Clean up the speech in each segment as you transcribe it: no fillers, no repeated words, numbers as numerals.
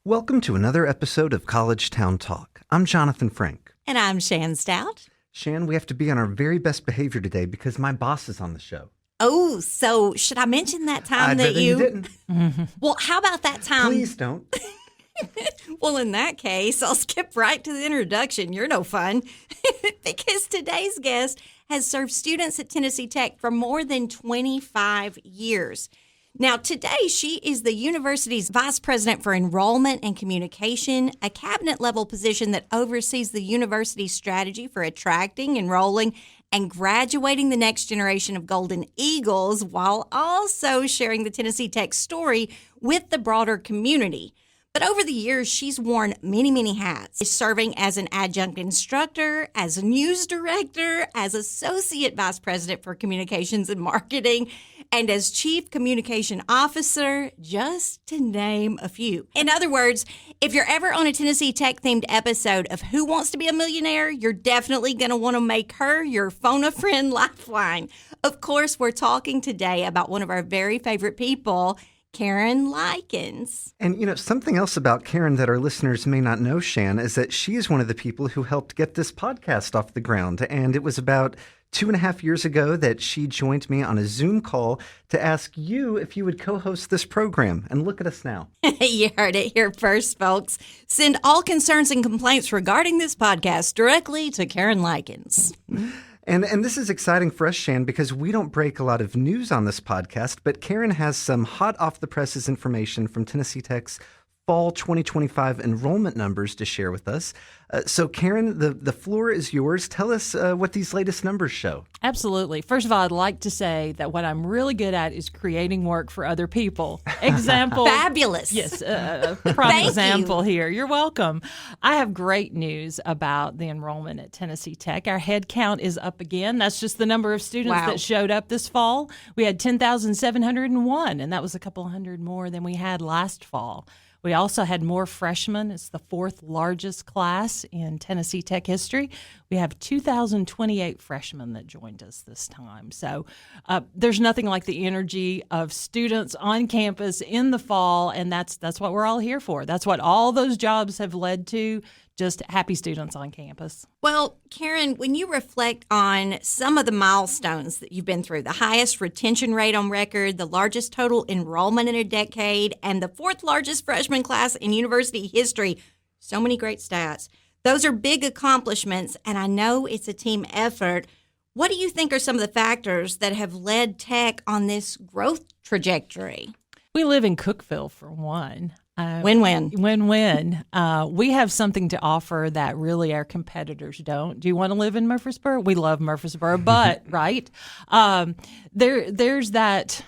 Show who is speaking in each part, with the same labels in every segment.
Speaker 1: Welcome to another episode of College Town Talk. I'm Jonathan Frank.
Speaker 2: And I'm Shan Stout.
Speaker 1: Shan, we have to be on our very best behavior today because my boss is on the show.
Speaker 2: Oh, so should I mention that time that
Speaker 1: you didn't.
Speaker 2: Well, how about that time?
Speaker 1: Please don't.
Speaker 2: Well, in that case, I'll skip right to the introduction. You're no fun. Because today's guest has served students at Tennessee Tech for more than 25 years. Now, today, she is the university's vice president for enrollment and communication, a cabinet-level position that oversees the university's strategy for attracting, enrolling, and graduating the next generation of Golden Eagles, while also sharing the Tennessee Tech story with the broader community. But over the years, she's worn many, many hats, serving as an adjunct instructor, as a news director, as associate vice president for communications and marketing, and as chief communication officer, just to name a few. In other words, if you're ever on a Tennessee Tech-themed episode of Who Wants to Be a Millionaire, you're definitely going to want to make her your phone-a-friend lifeline. Of course, we're talking today about one of our very favorite people, Karen Lykins.
Speaker 1: And, something else about Karen that our listeners may not know, Shan, is that she is one of the people who helped get this podcast off the ground. And it was about 2.5 years ago that she joined me on a Zoom call to ask you if you would co-host this program. And look at us now.
Speaker 2: You heard it here first, folks. Send all concerns and complaints regarding this podcast directly to Karen Lykins.
Speaker 1: And this is exciting for us, Shan, because we don't break a lot of news on this podcast, but Karen has some hot off-the-presses information from Tennessee Tech's fall 2025 enrollment numbers to share with us. So, Karen, the floor is yours. Tell us what these latest numbers show.
Speaker 3: Absolutely. First of all, I'd like to say that what I'm really good at is creating work for other people. Example.
Speaker 2: Fabulous.
Speaker 3: Yes. Prime example here. You're welcome. I have great news about the enrollment at Tennessee Tech. Our head count is up again. That's just the number of students that showed up this fall. We had 10,701, and that was a couple hundred more than we had last fall. We also had more freshmen. It's the fourth largest class in Tennessee Tech history. We have 2,028 freshmen that joined us this time. So there's nothing like the energy of students on campus in the fall, and that's what we're all here for. That's what all those jobs have led to, just happy students on campus.
Speaker 2: Well, Karen, when you reflect on some of the milestones that you've been through, the highest retention rate on record, the largest total enrollment in a decade, and the fourth largest freshman class in university history, so many great stats. Those are big accomplishments, and I know it's a team effort. What do you think are some of the factors that have led Tech on this growth trajectory?
Speaker 3: We live in Cookeville, for one.
Speaker 2: Win-win.
Speaker 3: Win-win. We have something to offer that really our competitors don't. Do you want to live in Murfreesboro? We love Murfreesboro, but, right, there's that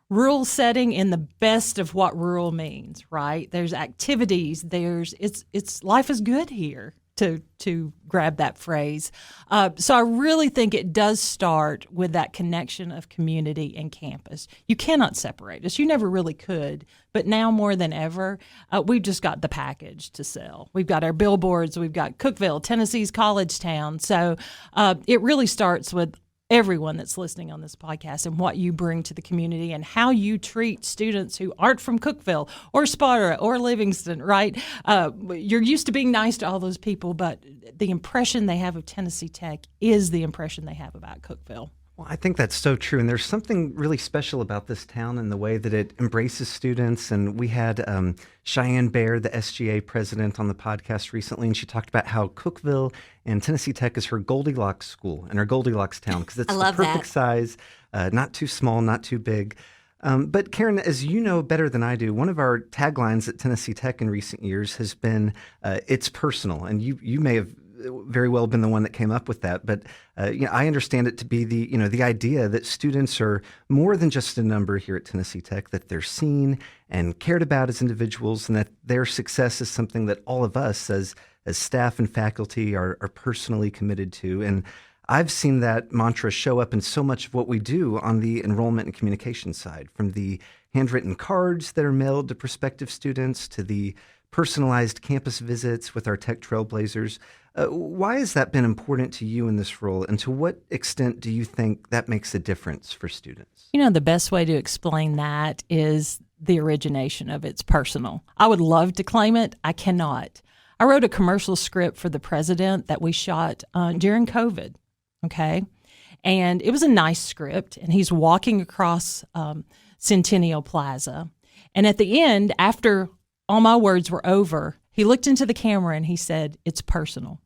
Speaker 3: rural setting in the best of what rural means, right? There's activities. It's life is good here, to grab that phrase. So I really think it does start with that connection of community and campus. You cannot separate us. You never really could. But now more than ever, we've just got the package to sell. We've got our billboards. We've got Cookeville, Tennessee's college town. So it really starts with everyone that's listening on this podcast and what you bring to the community and how you treat students who aren't from Cookeville or Sparta or Livingston, right? You're used to being nice to all those people, but the impression they have of Tennessee Tech is the impression they have about Cookeville.
Speaker 1: Well, I think that's so true. And there's something really special about this town and the way that it embraces students. And we had Cheyenne Baer, the SGA president, on the podcast recently, and she talked about how Cookeville and Tennessee Tech is her Goldilocks school and her Goldilocks town because it's the perfect size, not too small, not too big. But Karen, as you know better than I do, one of our taglines at Tennessee Tech in recent years has been "It's personal," and you may have very well been the one that came up with that. But I understand it to be the idea that students are more than just a number here at Tennessee Tech, that they're seen and cared about as individuals, and that their success is something that all of us as staff and faculty are personally committed to. And I've seen that mantra show up in so much of what we do on the enrollment and communication side, from the handwritten cards that are mailed to prospective students to the personalized campus visits with our Tech Trailblazers. Why has that been important to you in this role, and to what extent do you think that makes a difference for students?
Speaker 3: The best way to explain that is the origination of It's Personal. I would love to claim it. I cannot. I wrote a commercial script for the president that we shot during COVID, okay? And it was a nice script, and he's walking across Centennial Plaza. And at the end, after all my words were over, he looked into the camera and he said, "It's personal."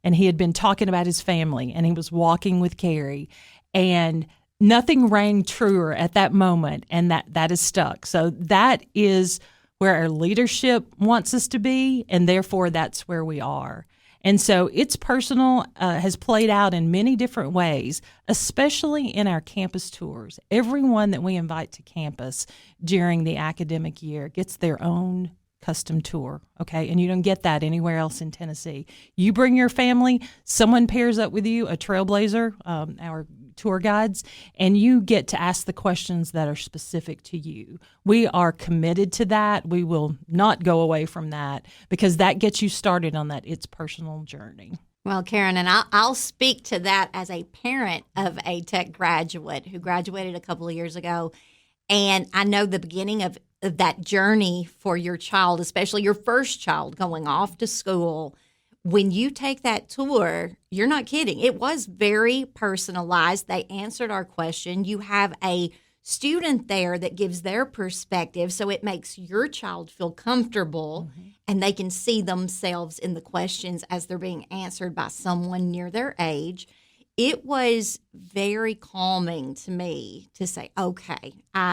Speaker 3: And he had been talking about his family, and he was walking with Carrie, and nothing rang truer at that moment, and that is stuck. So that is where our leadership wants us to be, and therefore that's where we are. And so It's Personal has played out in many different ways, especially in our campus tours. Everyone that we invite to campus during the academic year gets their own custom tour, okay? And you don't get that anywhere else in Tennessee. You bring your family, someone pairs up with you, a trailblazer, our tour guides, and you get to ask the questions that are specific to you. We are committed to that. We will not go away from that because that gets you started on that It's Personal journey.
Speaker 2: Well, Karen, and I'll speak to that as a parent of a tech graduate who graduated a couple of years ago. And I know the beginning of that journey for your child, especially your first child going off to school, when you take that tour, you're not kidding. It was very personalized. They answered our question. You have a student there that gives their perspective, so it makes your child feel comfortable, and they can see themselves in the questions as they're being answered by someone near their age. It was very calming to me to say, okay,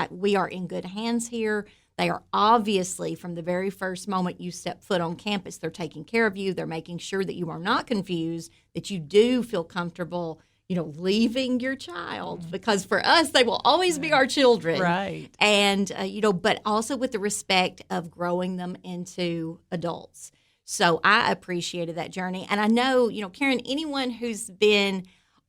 Speaker 2: we are in good hands here. They are obviously, from the very first moment you step foot on campus, they're taking care of you. They're making sure that you are not confused, that you do feel comfortable, leaving your child. Because for us, they will always be our children.
Speaker 3: Right.
Speaker 2: And, but also with the respect of growing them into adults. So I appreciated that journey. And I know, Karen, anyone who's been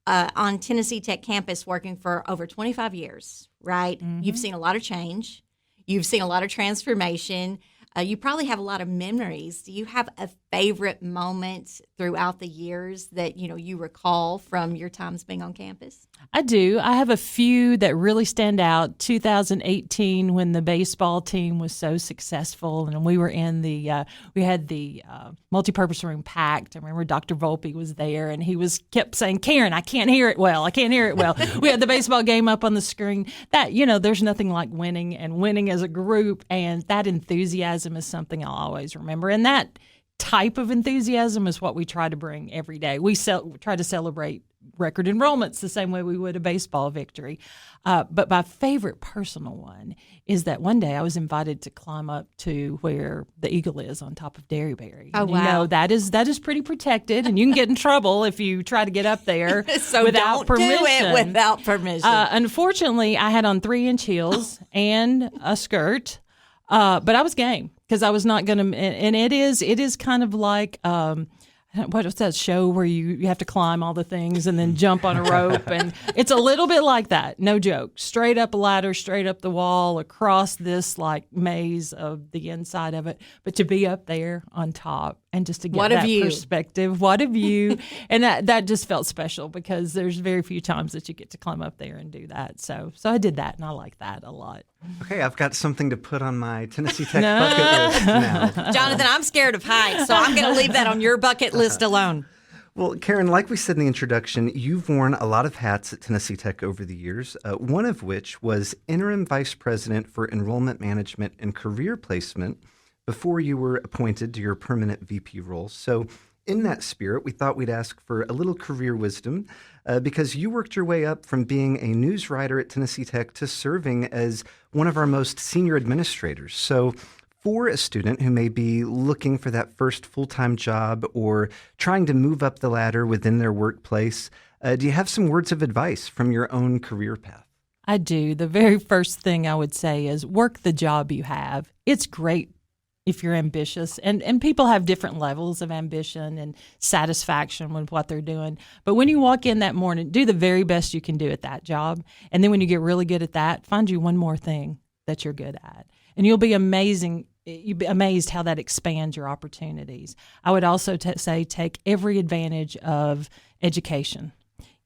Speaker 2: on Tennessee Tech campus working for over 25 years, right? You've seen a lot of change. You've seen a lot of transformation. You probably have a lot of memories. Do you have a favorite moment throughout the years that, you recall from your times being on campus?
Speaker 3: I do. I have a few that really stand out. 2018, when the baseball team was so successful, and we were in we had the multipurpose room packed. I remember Dr. Volpe was there, and he kept saying, "Karen, I can't hear it well. I can't hear it well." We had the baseball game up on the screen. That, there's nothing like winning and winning as a group, and that enthusiasm is something I'll always remember. And that type of enthusiasm is what we try to bring every day. We try to celebrate record enrollments the same way we would a baseball victory. But my favorite personal one is that one day I was invited to climb up to where the eagle is on top of Derryberry.
Speaker 2: Oh,
Speaker 3: and,
Speaker 2: wow.
Speaker 3: That is pretty protected, and you can get in trouble if you try to get up there
Speaker 2: So
Speaker 3: without
Speaker 2: don't
Speaker 3: permission.
Speaker 2: do it without permission.
Speaker 3: Unfortunately, I had on 3-inch heels and a skirt, but I was game because I was not going to. And it is kind of like what's that show where you have to climb all the things and then jump on a rope, and it's a little bit like that. No joke. Straight up a ladder, straight up the wall, across this like maze of the inside of it. But to be up there on top and just to get that perspective, what a view. And that just felt special because there's very few times that you get to climb up there and do that. So I did that, and I like that a lot.
Speaker 1: Okay, I've got something to put on my Tennessee Tech bucket list now.
Speaker 2: Jonathan, I'm scared of heights, so I'm going to leave that on your bucket list alone.
Speaker 1: Well, Karen, like we said in the introduction, you've worn a lot of hats at Tennessee Tech over the years, one of which was interim vice president for enrollment management and career placement before you were appointed to your permanent VP role. So in that spirit, we thought we'd ask for a little career wisdom because you worked your way up from being a news writer at Tennessee Tech to serving as one of our most senior administrators. So for a student who may be looking for that first full-time job or trying to move up the ladder within their workplace, do you have some words of advice from your own career path?
Speaker 3: I do. The very first thing I would say is work the job you have. It's great if you're ambitious, and people have different levels of ambition and satisfaction with what they're doing. But when you walk in that morning, do the very best you can do at that job. And then when you get really good at that, find you one more thing that you're good at. And you'll be amazed how that expands your opportunities. I would also say take every advantage of education.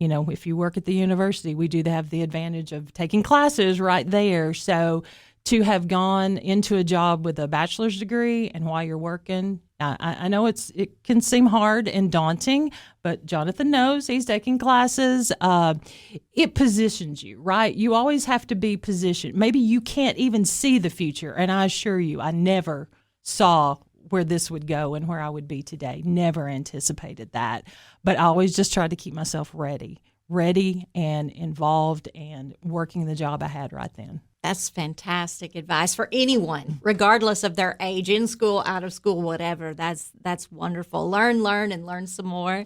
Speaker 3: If you work at the university, we do have the advantage of taking classes right there. So to have gone into a job with a bachelor's degree and while you're working, I know it can seem hard and daunting, but Jonathan knows he's taking classes. It positions you, right? You always have to be positioned. Maybe you can't even see the future, and I assure you, I never saw where this would go and where I would be today. Never anticipated that, but I always just tried to keep myself ready and involved and working the job I had right then.
Speaker 2: That's fantastic advice for anyone, regardless of their age, in school, out of school, whatever. That's wonderful. Learn, and learn some more.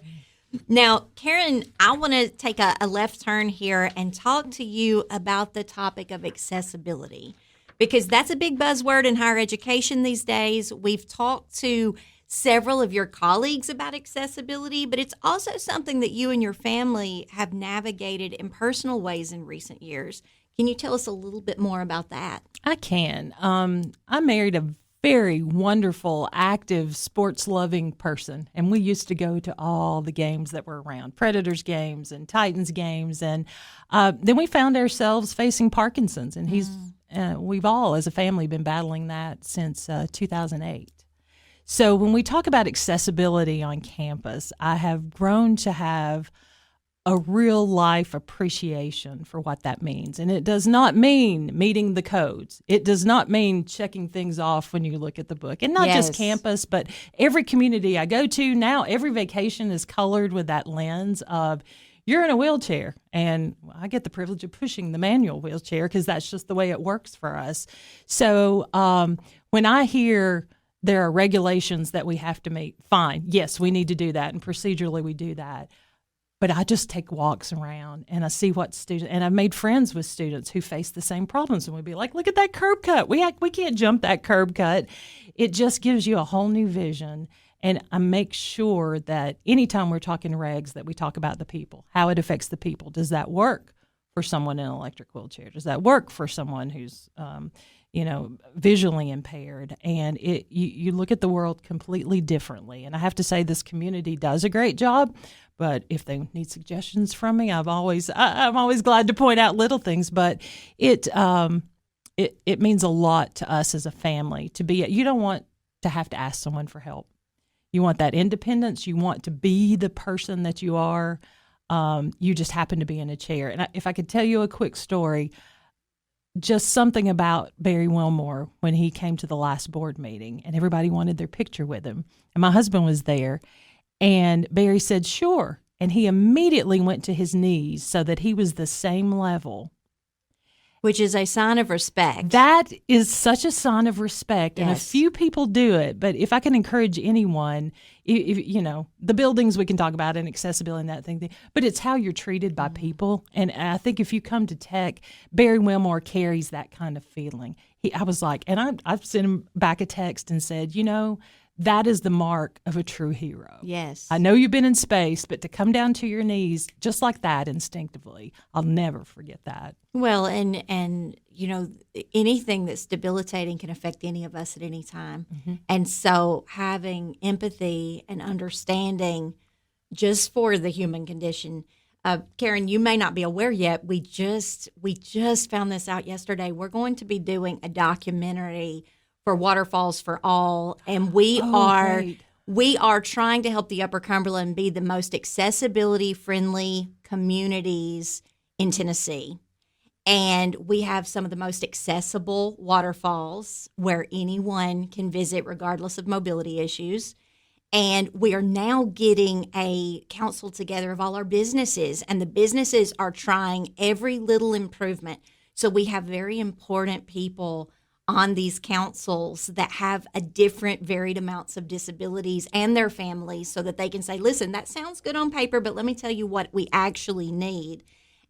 Speaker 2: Now, Karen, I want to take a left turn here and talk to you about the topic of accessibility, because that's a big buzzword in higher education these days. We've talked to several of your colleagues about accessibility, but it's also something that you and your family have navigated in personal ways in recent years. Can you tell us a little bit more about that?
Speaker 3: I can. I married a very wonderful, active, sports-loving person, and we used to go to all the games that were around, Predators games and Titans games, and then we found ourselves facing Parkinson's, and we've all, as a family, been battling that since 2008. So when we talk about accessibility on campus, I have grown to have a real life appreciation for what that means. And it does not mean meeting the codes. It does not mean checking things off when you look at the book. And not just campus, but every community I go to now, every vacation is colored with that lens of you're in a wheelchair. And I get the privilege of pushing the manual wheelchair because that's just the way it works for us. So when I hear there are regulations that we have to meet, fine. Yes, we need to do that. And procedurally we do that. But I just take walks around and I see what students, and I've made friends with students who face the same problems. And we'd be like, look at that curb cut. We can't jump that curb cut. It just gives you a whole new vision. And I make sure that anytime we're talking regs that we talk about the people, how it affects the people. Does that work for someone in an electric wheelchair? Does that work for someone who's, visually impaired? And you look at the world completely differently. And I have to say this community does a great job. But if they need suggestions from me, I'm always glad to point out little things. But it means a lot to us as a family to be. You don't want to have to ask someone for help. You want that independence. You want to be the person that you are. You just happen to be in a chair. And if I could tell you a quick story, just something about Barry Wilmore when he came to the last board meeting, and everybody wanted their picture with him, and my husband was there. And Barry said, sure. And he immediately went to his knees so that he was the same level.
Speaker 2: Which is a sign of respect.
Speaker 3: That is such a sign of respect.
Speaker 2: Yes.
Speaker 3: And a few people do it. But if I can encourage anyone, the buildings we can talk about and accessibility and that thing. But it's how you're treated by people. And I think if you come to Tech, Barry Wilmore carries that kind of feeling. I was like, and I've sent him back a text and said, that is the mark of a true hero.
Speaker 2: Yes.
Speaker 3: I know you've been in space, but to come down to your knees just like that instinctively, I'll never forget that.
Speaker 2: Well, and anything that's debilitating can affect any of us at any time. Mm-hmm. And so having empathy and understanding just for the human condition. Karen, you may not be aware yet. We just found this out yesterday. We're going to be doing a documentary for Waterfalls for All, and we are trying to help the Upper Cumberland be the most accessibility-friendly communities in Tennessee. And we have some of the most accessible waterfalls where anyone can visit regardless of mobility issues. And we are now getting a council together of all our businesses, and the businesses are trying every little improvement. So we have very important people on these councils that have a different varied amounts of disabilities and their families so that they can say, listen, that sounds good on paper, but let me tell you what we actually need.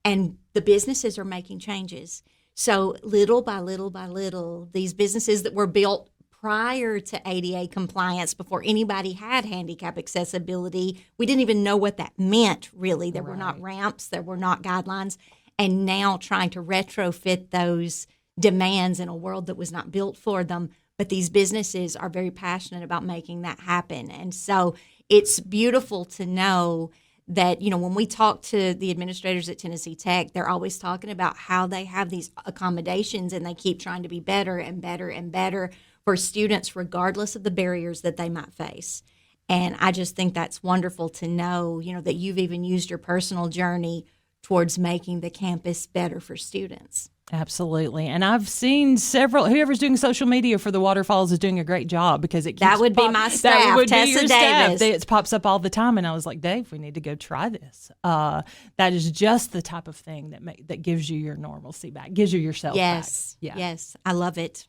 Speaker 2: And the businesses are making changes. So little by little by little, these businesses that were built prior to ADA compliance, before anybody had handicap accessibility, we didn't even know what that meant, really. There were not ramps, there were not guidelines. And now trying to retrofit those demands in a world that was not built for them. But these businesses are very passionate about making that happen. And so it's beautiful to know that, when we talk to the administrators at Tennessee Tech, they're always talking about how they have these accommodations and they keep trying to be better and better and better for students, regardless of the barriers that they might face. And I just think that's wonderful to know, that you've even used your personal journey towards making the campus better for students.
Speaker 3: Absolutely. And I've seen whoever's doing social media for the Waterfalls is doing a great job because it keeps
Speaker 2: that would be my staff,
Speaker 3: that would
Speaker 2: Tessa
Speaker 3: be your
Speaker 2: Davis.
Speaker 3: Staff. It pops up all the time. And I was like, Dave, we need to go try this. That is just the type of thing that gives you your normalcy back, gives you yourself back.
Speaker 2: Yes. I love it.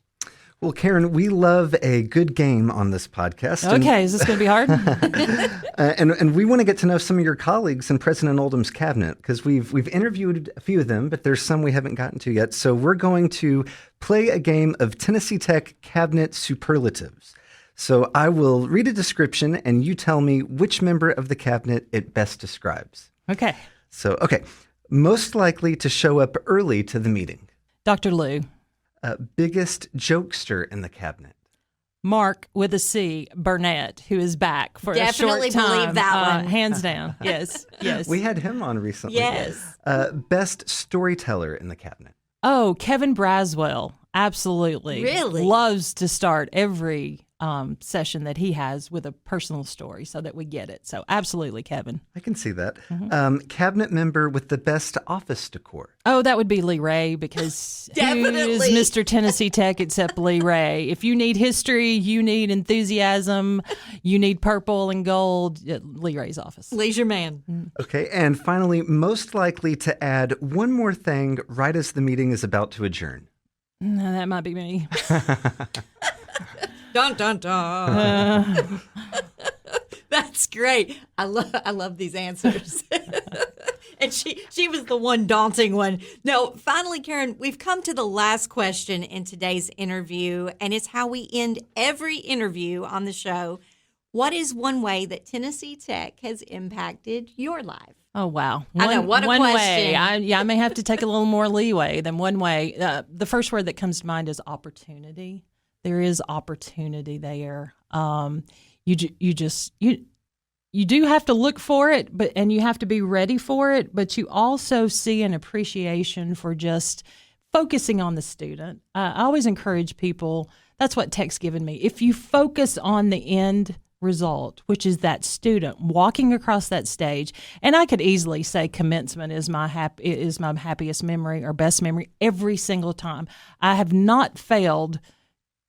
Speaker 1: Well, Karen, we love a good game on this podcast.
Speaker 3: Okay, is this going to be hard?
Speaker 1: And we want to get to know some of your colleagues in President Oldham's cabinet because we've interviewed a few of them, but there's some we haven't gotten to yet. So we're going to play a game of Tennessee Tech cabinet superlatives. So I will read a description and you tell me which member of the cabinet it best describes.
Speaker 3: Okay.
Speaker 1: So, most likely to show up early to the meeting.
Speaker 3: Dr. Lou.
Speaker 1: Biggest jokester in the cabinet.
Speaker 3: Mark with a C, Burnett, who is back for
Speaker 2: Definitely
Speaker 3: a short time.
Speaker 2: believe that one.
Speaker 3: Hands down. Yes.
Speaker 1: We had him on recently.
Speaker 2: Yes.
Speaker 1: Best storyteller in the cabinet.
Speaker 3: Oh, Kevin Braswell. Absolutely.
Speaker 2: Really?
Speaker 3: Loves to start every session that he has with a personal story so that we get it. So absolutely, Kevin.
Speaker 1: I can see that. Cabinet member with the best office decor.
Speaker 3: Oh, that would be Lee Ray because who is
Speaker 2: Definitely.
Speaker 3: Mr. Tennessee Tech except Lee Ray? If you need history, you need enthusiasm, you need purple and gold, Lee Ray's office.
Speaker 2: Leisure man.
Speaker 1: Okay, and finally, most likely to add one more thing right as the meeting is about to adjourn.
Speaker 3: No, that might be me.
Speaker 2: Dun, dun, dun. That's great. I love these answers. And she was the one daunting one. No, finally, Karen, we've come to the last question in today's interview, and it's how we end every interview on the show. What is one way that Tennessee Tech has impacted your life?
Speaker 3: Oh, wow.
Speaker 2: I know, what a
Speaker 3: one
Speaker 2: question.
Speaker 3: way. I may have to take a little more leeway than one way. The first word that comes to mind is opportunity. There is opportunity there. You do have to look for it, and you have to be ready for it, but you also see an appreciation for just focusing on the student. I always encourage people, that's what Tech's given me. If you focus on the end result, which is that student walking across that stage, and I could easily say commencement is my happiest memory or best memory every single time. I have not failed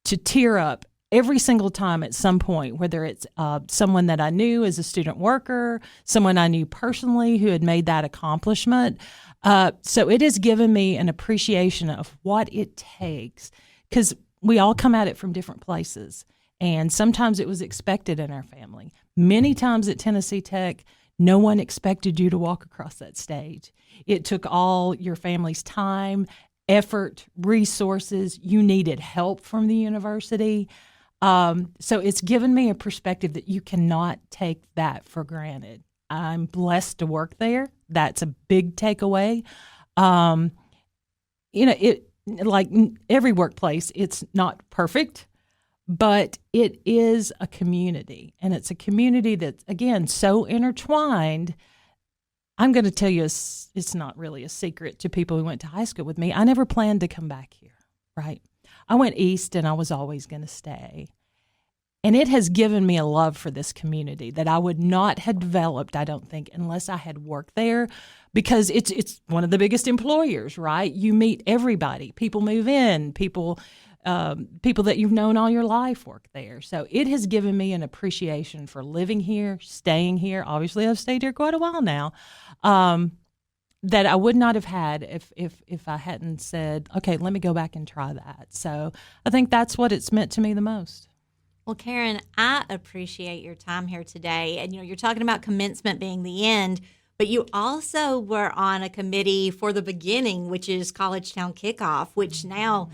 Speaker 3: to tear up every single time at some point, whether it's someone that I knew as a student worker, someone I knew personally who had made that accomplishment. So it has given me an appreciation of what it takes, because we all come at it from different places. And sometimes it was expected in our family. Many times at Tennessee Tech, no one expected you to walk across that stage. It took all your family's time, effort, resources. You needed help from the university. So it's given me a perspective that you cannot take that for granted. I'm blessed to work there. That's a big takeaway. It like every workplace, it's not perfect, but it is a community, and it's a community that's, again, so intertwined. I'm going to tell you, it's not really a secret to people who went to high school with me. I never planned to come back here, right? I went east, and I was always going to stay. And it has given me a love for this community that I would not have developed, I don't think, unless I had worked there, because it's one of the biggest employers, right? You meet everybody. People move in. People that you've known all your life work there. So it has given me an appreciation for living here, staying here. Obviously, I've stayed here quite a while now, that I would not have had if I hadn't said, okay, let me go back and try that. So I think that's what it's meant to me the most.
Speaker 2: Well, Karen, I appreciate your time here today. And, you're talking about commencement being the end, but you also were on a committee for the beginning, which is College Town Kickoff, which now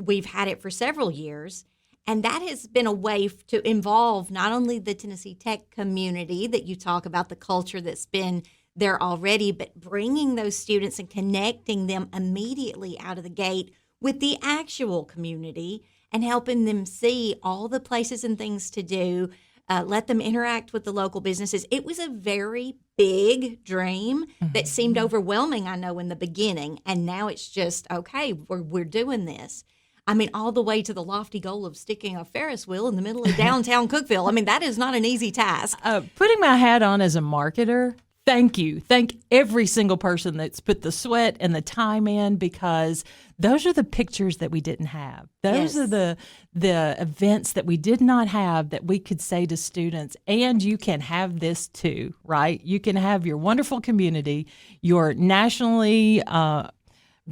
Speaker 2: we've had it for several years. And that has been a way to involve not only the Tennessee Tech community that you talk about, the culture that's been there already, but bringing those students and connecting them immediately out of the gate with the actual community and helping them see all the places and things to do, let them interact with the local businesses. It was a very big dream that seemed overwhelming, I know, in the beginning. And now it's just, okay, we're doing this. I mean, all the way to the lofty goal of sticking a Ferris wheel in the middle of downtown Cookeville. I mean, that is not an easy task.
Speaker 3: Putting my hat on as a marketer, thank you. Thank every single person that's put the sweat and the time in, because those are the pictures that we didn't have. Those are the events that we did not have that we could say to students, and you can have this too, right? You can have your wonderful community, your nationally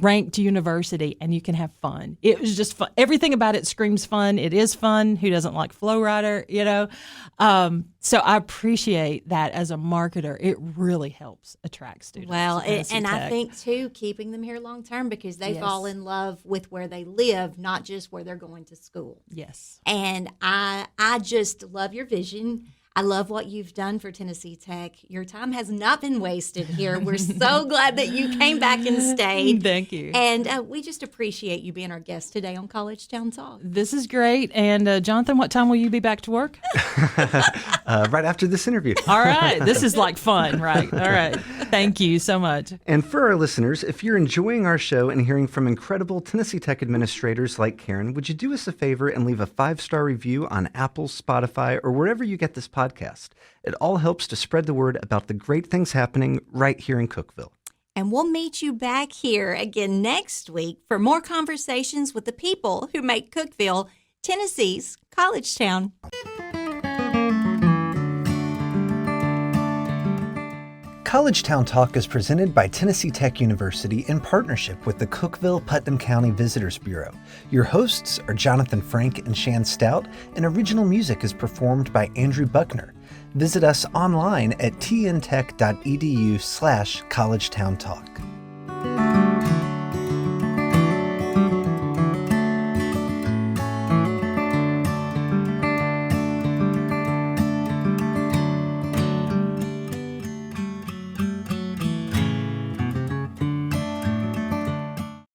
Speaker 3: ranked university, and you can have fun. It was just fun. Everything about it screams fun. It is fun. Who doesn't like Flow Rider, you know? So I appreciate that as a marketer. It really helps attract students.
Speaker 2: Well,
Speaker 3: to Tennessee
Speaker 2: and I
Speaker 3: Tech.
Speaker 2: think, too, keeping them here long term, because they fall in love with where they live, not just where they're going to school.
Speaker 3: Yes.
Speaker 2: And I just love your vision. I love what you've done for Tennessee Tech. Your time has not been wasted here. We're so glad that you came back and stayed.
Speaker 3: Thank you.
Speaker 2: And we just appreciate you being our guest today on College Town Talk.
Speaker 3: This is great. And Jonathan, what time will you be back to work?
Speaker 1: Right after this interview.
Speaker 3: All right. This is like fun, right? All right. Thank you so much.
Speaker 1: And for our listeners, if you're enjoying our show and hearing from incredible Tennessee Tech administrators like Karen, would you do us a favor and leave a 5-star review on Apple, Spotify, or wherever you get this podcast? It all helps to spread the word about the great things happening right here in Cookeville.
Speaker 2: And we'll meet you back here again next week for more conversations with the people who make Cookeville Tennessee's college town.
Speaker 1: College Town Talk is presented by Tennessee Tech University in partnership with the Cookeville-Putnam County Visitors Bureau. Your hosts are Jonathan Frank and Shan Stout, and original music is performed by Andrew Buckner. Visit us online at tntech.edu/collegetowntalk.